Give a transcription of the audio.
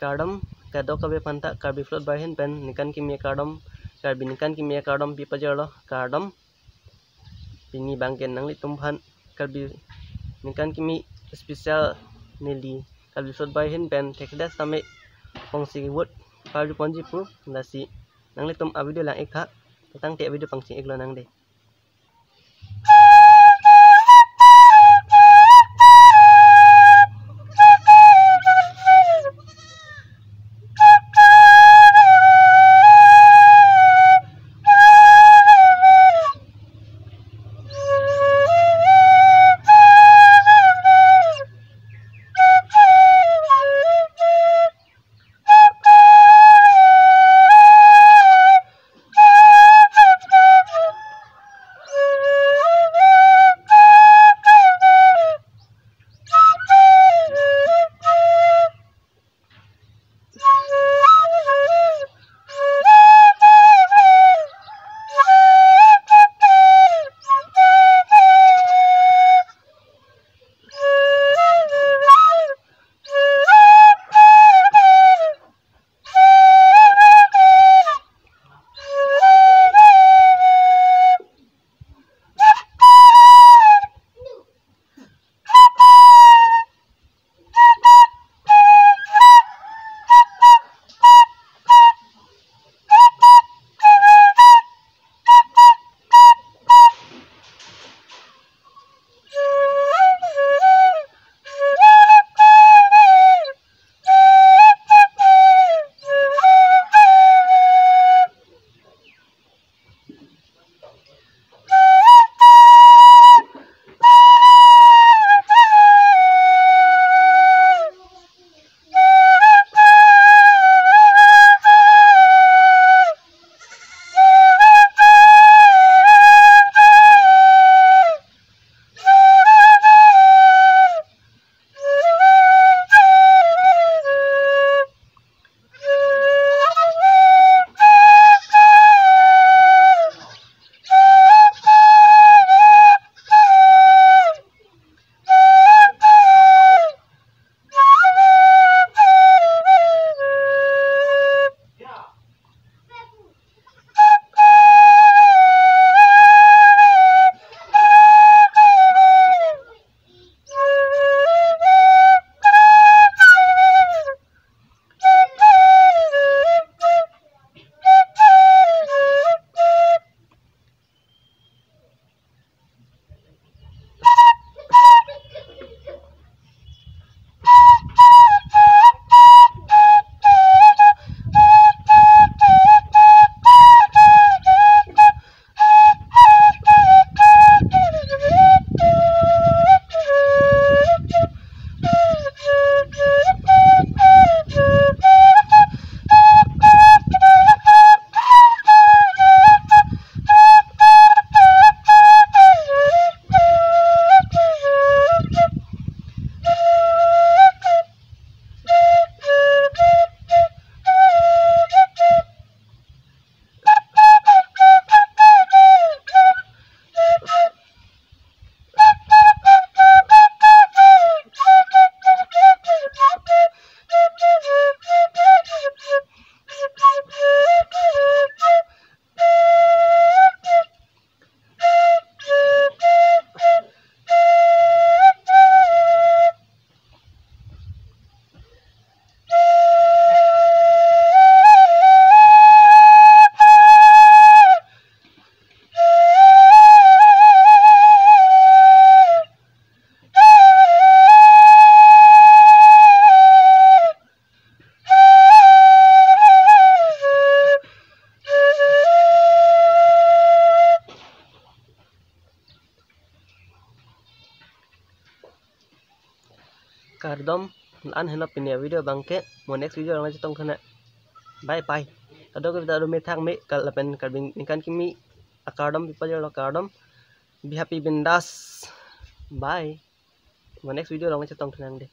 Kardom kado kabe panta Karbi Flute Boy hin pen ningkan kimi kardom Karbi ningkan kimi kardom pi pajero kardom pini bangken nang li tumhan Karbi ningkan kimi spesial nili Karbi Flute Boy hin pen tekda same pongsi wood paju ponji pu nasi nang li tum video lang ekha tang te video pangsi eklo nang de. Kardom an henop pinia video bangke mo next video lang chitong khana bye bye kado ko video me thang me kal pen karbing ningkan kimi akardom pipajalo kardom be happy bindas bye mo next video lang chitong khana de.